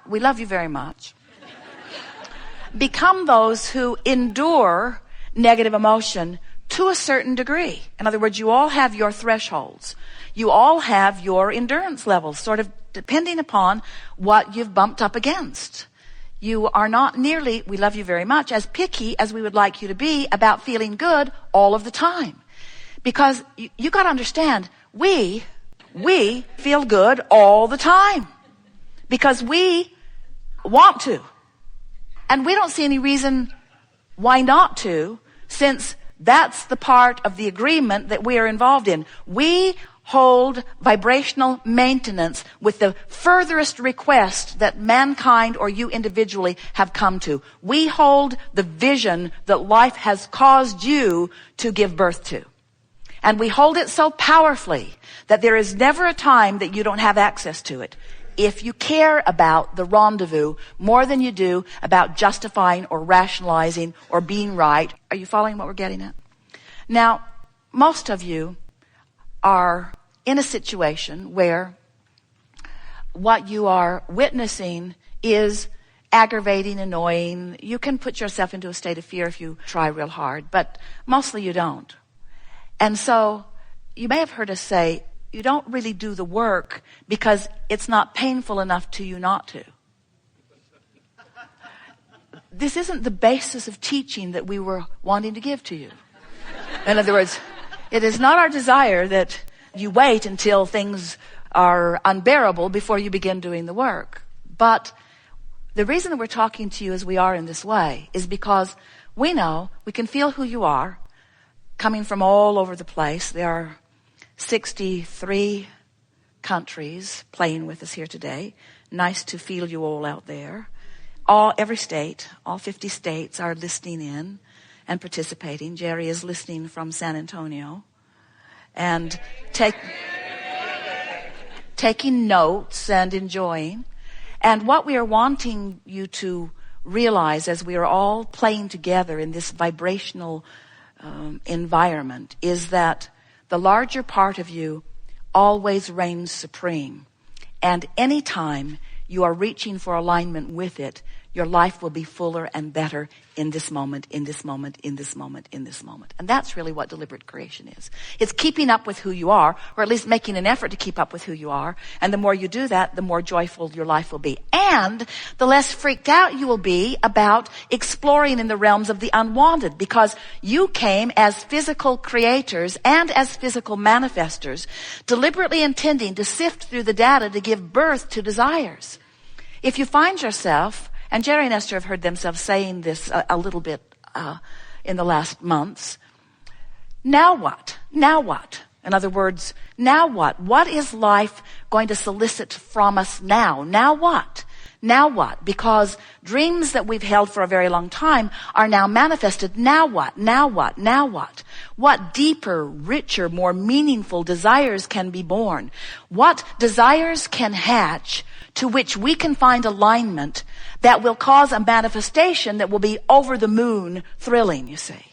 we love you very much. Become those who endure negative emotion to a certain degree. In other words, you all have your thresholds. You all have your endurance levels, sort of depending upon what you've bumped up against. You are not nearly, we love you very much, as picky as we would like you to be about feeling good all of the time. Because you got to understand, we feel good all the time. Because we want to. And we don't see any reason why not to, since that's the part of the agreement that we are involved in. We hold vibrational maintenance with the furthest request that mankind or you individually have come to. We hold the vision that life has caused you to give birth to. And we hold it so powerfully that there is never a time that you don't have access to it. If you care about the rendezvous more than you do about justifying or rationalizing or being right. Are you following what we're getting at? Now, most of you are in a situation where what you are witnessing is aggravating, annoying. You can put yourself into a state of fear if you try real hard, but mostly you don't. And so you may have heard us say, you don't really do the work because it's not painful enough to you not to. This isn't the basis of teaching that we were wanting to give to you. In other words, it is not our desire that you wait until things are unbearable before you begin doing the work. But the reason that we're talking to you as we are in this way is because we know, we can feel who you are coming from all over the place. There are 63 countries playing with us here today. Nice to feel you all out there. Every state, all 50 states are listening in and participating. Jerry is listening from San Antonio and taking notes and enjoying. And what we are wanting you to realize as we are all playing together in this vibrational environment is that the larger part of you always reigns supreme. And anytime you are reaching for alignment with it, your life will be fuller and better in this moment, in this moment, in this moment, in this moment. And that's really what deliberate creation is. It's keeping up with who you are, or at least making an effort to keep up with who you are. And the more you do that, the more joyful your life will be. And the less freaked out you will be about exploring in the realms of the unwanted, because you came as physical creators and as physical manifestors, deliberately intending to sift through the data to give birth to desires. If you find yourself, and Jerry and Esther have heard themselves saying this a little bit in the last months. Now what? Now what? In other words, now what? What is life going to solicit from us now? Now what? Now what? Because dreams that we've held for a very long time are now manifested. Now what? Now what? Now what? What deeper, richer, more meaningful desires can be born? What desires can hatch to which we can find alignment that will cause a manifestation that will be over the moon thrilling, you see.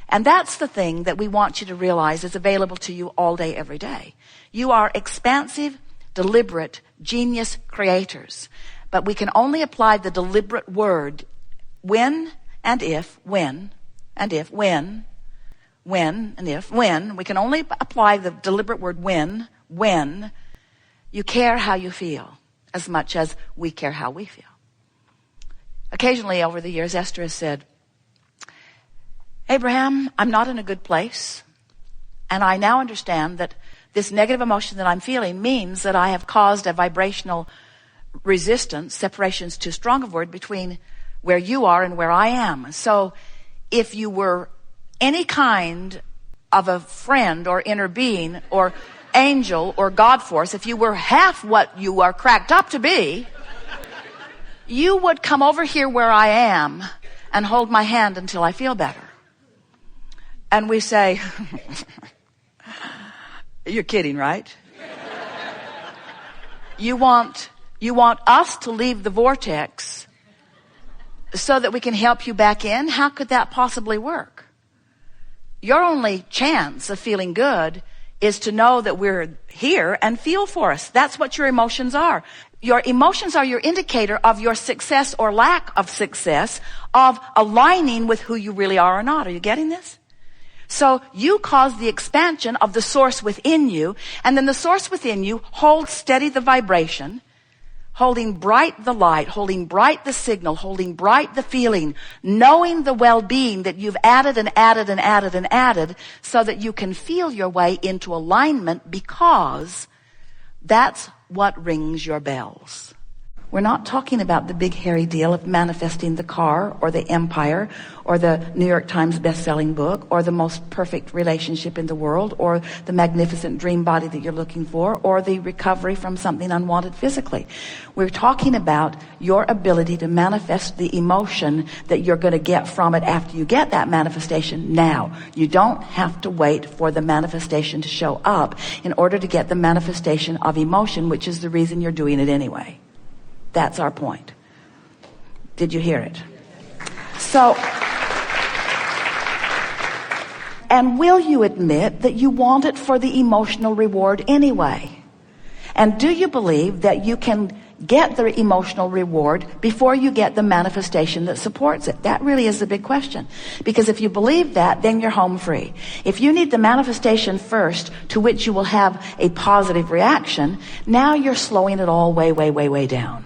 And that's the thing that we want you to realize is available to you all day, every day. You are expansive, deliberate, genius creators. But we can only apply the deliberate word when and if, when and if, when and if, when. We can only apply the deliberate word when you care how you feel as much as we care how we feel. Occasionally over the years, Esther has said, Abraham, I'm not in a good place. And I now understand that this negative emotion that I'm feeling means that I have caused a vibrational resistance, separation's too strong a word, between where you are and where I am. So if you were any kind of a friend or inner being or angel or God force, if you were half what you are cracked up to be, you would come over here where I am and hold my hand until I feel better. And we say, you're kidding, right? You want us to leave the vortex so that we can help you back in? How could that possibly work? Your only chance of feeling good is to know that we're here and feel for us. That's what your emotions are. Your emotions are your indicator of your success or lack of success, of aligning with who you really are or not. Are you getting this? So you cause the expansion of the source within you, and then the source within you holds steady the vibration, holding bright the light, holding bright the signal, holding bright the feeling, knowing the well-being that you've added and added and added and added so that you can feel your way into alignment, because that's what rings your bells. We're not talking about the big hairy deal of manifesting the car or the empire or the New York Times best-selling book or the most perfect relationship in the world or the magnificent dream body that you're looking for or the recovery from something unwanted physically. We're talking about your ability to manifest the emotion that you're going to get from it after you get that manifestation now. You don't have to wait for the manifestation to show up in order to get the manifestation of emotion, which is the reason you're doing it anyway. That's our point. Did you hear it? So, and will you admit that you want it for the emotional reward anyway? And do you believe that you can get the emotional reward before you get the manifestation that supports it? That really is the big question. Because if you believe that, then you're home free. If you need the manifestation first, to which you will have a positive reaction, now you're slowing it all way down.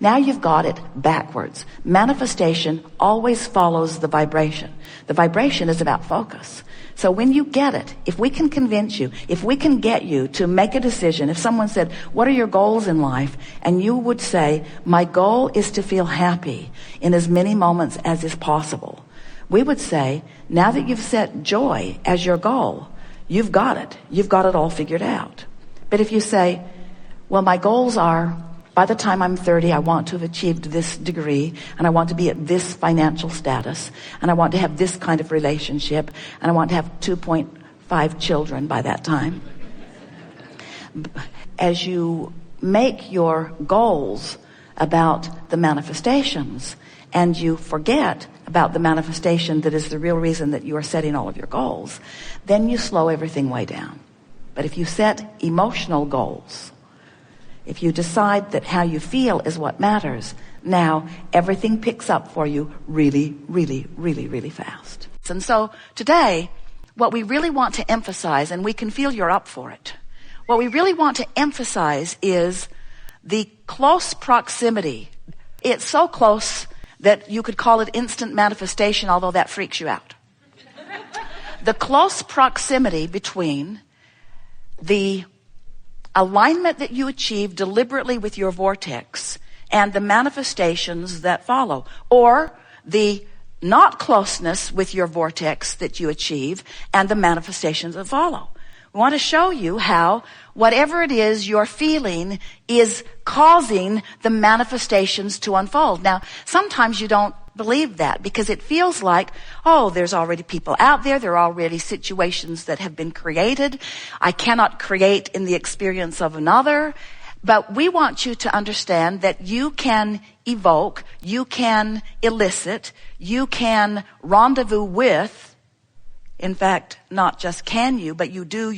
Now you've got it backwards. Manifestation always follows the vibration. The vibration is about focus. So when you get it, if we can convince you, if we can get you to make a decision, if someone said, what are your goals in life? And you would say, my goal is to feel happy in as many moments as is possible. We would say, now that you've set joy as your goal, you've got it. You've got it all figured out. But if you say, well, my goals are, by the time I'm 30, I want to have achieved this degree, and I want to be at this financial status, and I want to have this kind of relationship, and I want to have 2.5 children by that time. As you make your goals about the manifestations, and you forget about the manifestation that is the real reason that you are setting all of your goals, then you slow everything way down. But if you set emotional goals, if you decide that how you feel is what matters, now everything picks up for you really fast. And so today, what we really want to emphasize, and we can feel you're up for it, what we really want to emphasize is the close proximity. It's so close that you could call it instant manifestation, although that freaks you out. The close proximity between the alignment that you achieve deliberately with your vortex and the manifestations that follow, or the not closeness with your vortex that you achieve and the manifestations that follow. We want to show you how whatever it is you're feeling is causing the manifestations to unfold. Now, sometimes you don't believe that because it feels like, oh, there's already people out there. There are already situations that have been created. I cannot create in the experience of another. But we want you to understand that you can evoke, you can elicit, you can rendezvous with, in fact, not just can you, but you do,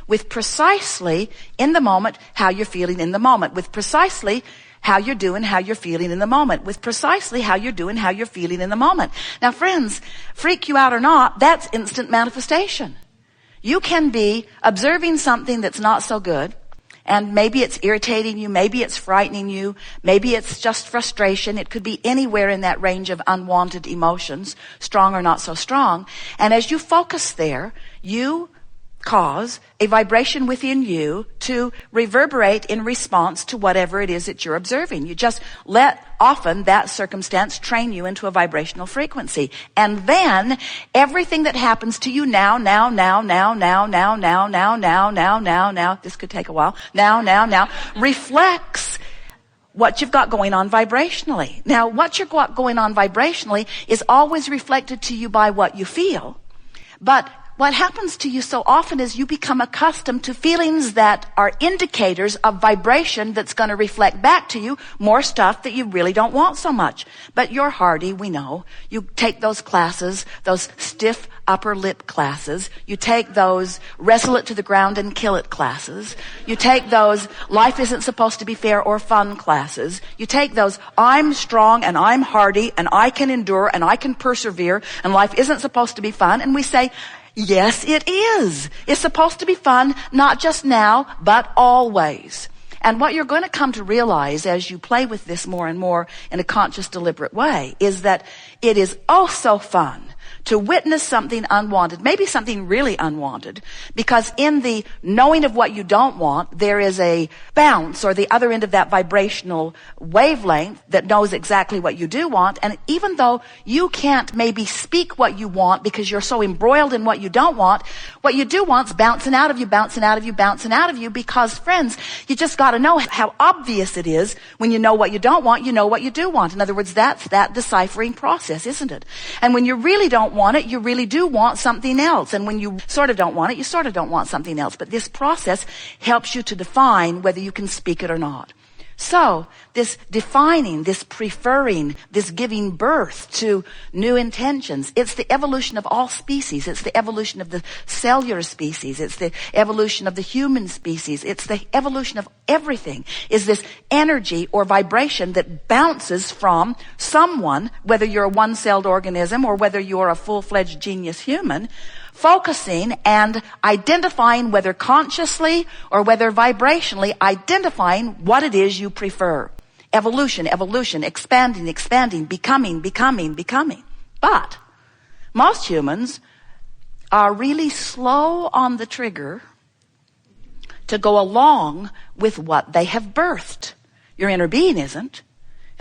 with precisely in the moment how you're feeling in the moment, with precisely how you're doing, how you're feeling in the moment, with precisely how you're doing, how you're feeling in the moment. Now, friends, freak you out or not, that's instant manifestation. You can be observing something that's not so good, and maybe it's irritating you, maybe it's frightening you, maybe it's just frustration. It could be anywhere in that range of unwanted emotions, strong or not so strong. And as you focus there, you cause a vibration within you to reverberate in response to whatever it is that you're observing. You just let often that circumstance train you into a vibrational frequency. And then everything that happens to you now, this could take a while, now, reflects what you've got going on vibrationally. Now, what you've got going on vibrationally is always reflected to you by what you feel. But what happens to you so often is you become accustomed to feelings that are indicators of vibration that's going to reflect back to you more stuff that you really don't want so much. But you're hardy, we know. You take those classes, those stiff upper lip classes. You take those wrestle it to the ground and kill it classes. You take those life isn't supposed to be fair or fun classes. You take those I'm strong and I'm hardy and I can endure and I can persevere and life isn't supposed to be fun. And we say, yes, it is. It's supposed to be fun, not just now, but always. And what you're going to come to realize as you play with this more and more in a conscious, deliberate way is that it is oh so fun to witness something unwanted, maybe something really unwanted, because in the knowing of what you don't want, there is a bounce or the other end of that vibrational wavelength that knows exactly what you do want. And even though you can't maybe speak what you want because you're so embroiled in what you don't want, what you do want's bouncing out of you, bouncing out of you, bouncing out of you, because friends, you just got to know how obvious it is when you know what you don't want, you know what you do want. In other words, that's that deciphering process, isn't it? And when you really don't want it, you really do want something else. And when you sort of don't want it, you sort of don't want something else. But this process helps you to define whether you can speak it or not. So this defining, this preferring, this giving birth to new intentions, it's the evolution of all species. It's the evolution of the cellular species. It's the evolution of the human species. It's the evolution of everything, is this energy or vibration that bounces from someone, whether you're a one-celled organism or whether you're a full-fledged genius human, focusing and identifying, whether consciously or whether vibrationally, identifying what it is you prefer. Evolution, evolution, expanding, expanding, becoming, becoming, becoming. But most humans are really slow on the trigger to go along with what they have birthed. Your inner being isn't.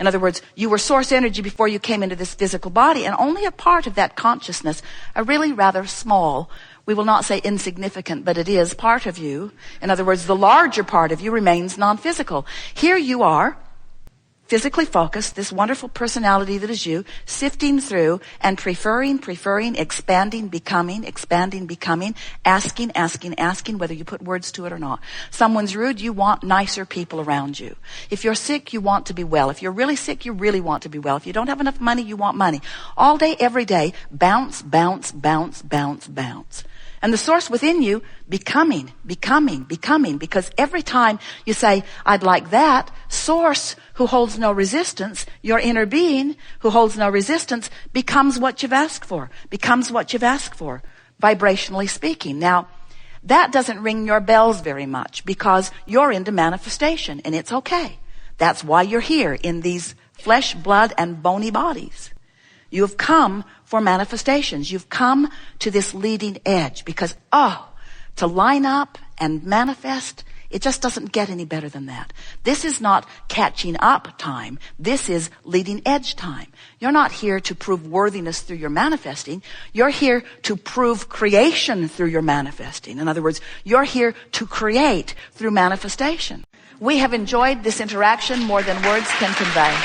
In other words, you were source energy before you came into this physical body, and only a part of that consciousness, a really rather small, we will not say insignificant, but it is part of you. In other words, the larger part of you remains non-physical. Here you are, physically focused, this wonderful personality that is you, sifting through and preferring, expanding, becoming, asking, whether you put words to it or not. Someone's rude, you want nicer people around you. If you're sick, you want to be well. If you're really sick, you really want to be well. If you don't have enough money, you want money. All day, every day, bounce, bounce, bounce, bounce, bounce. And the source within you, becoming, because every time you say, I'd like that, source who holds no resistance, your inner being who holds no resistance, becomes what you've asked for, vibrationally speaking. Now, that doesn't ring your bells very much because you're into manifestation, and it's okay. That's why you're here in these flesh, blood, and bony bodies. You have come for manifestations. You've come to this leading edge because, to line up and manifest, it just doesn't get any better than that. This is not catching up time. This is leading edge time. You're not here to prove worthiness through your manifesting. You're here to prove creation through your manifesting. In other words, you're here to create through manifestation. We have enjoyed this interaction more than words can convey.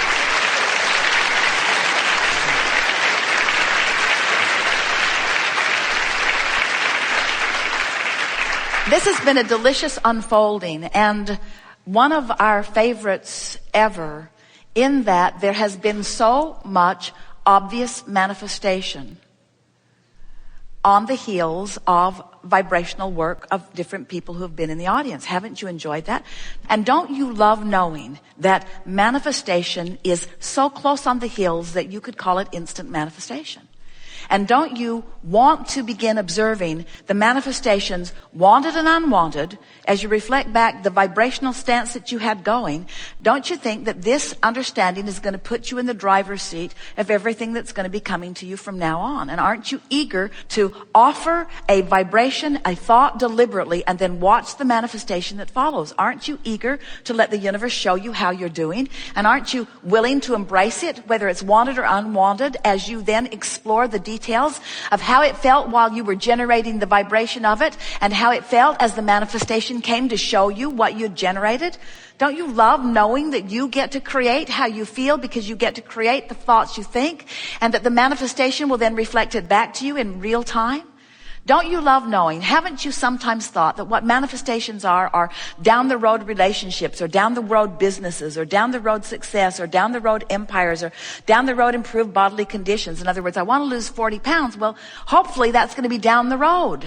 This has been a delicious unfolding and one of our favorites ever, in that there has been so much obvious manifestation on the heels of vibrational work of different people who have been in the audience. Haven't you enjoyed that? And don't you love knowing that manifestation is so close on the heels that you could call it instant manifestation? And don't you want to begin observing the manifestations, wanted and unwanted, as you reflect back the vibrational stance that you had going? Don't you think that this understanding is going to put you in the driver's seat of everything that's going to be coming to you from now on? And aren't you eager to offer a vibration, a thought deliberately, and then watch the manifestation that follows? Aren't you eager to let the universe show you how you're doing? And aren't you willing to embrace it, whether it's wanted or unwanted, as you then explore the details of how it felt while you were generating the vibration of it and how it felt as the manifestation came to show you what you generated? Don't you love knowing that you get to create how you feel because you get to create the thoughts you think, and that the manifestation will then reflect it back to you in real time? Don't you love knowing? Haven't you sometimes thought that what manifestations are down the road relationships, or down the road businesses, or down the road success, or down the road empires, or down the road improved bodily conditions? In other words, I want to lose 40 pounds. Well, hopefully that's going to be down the road.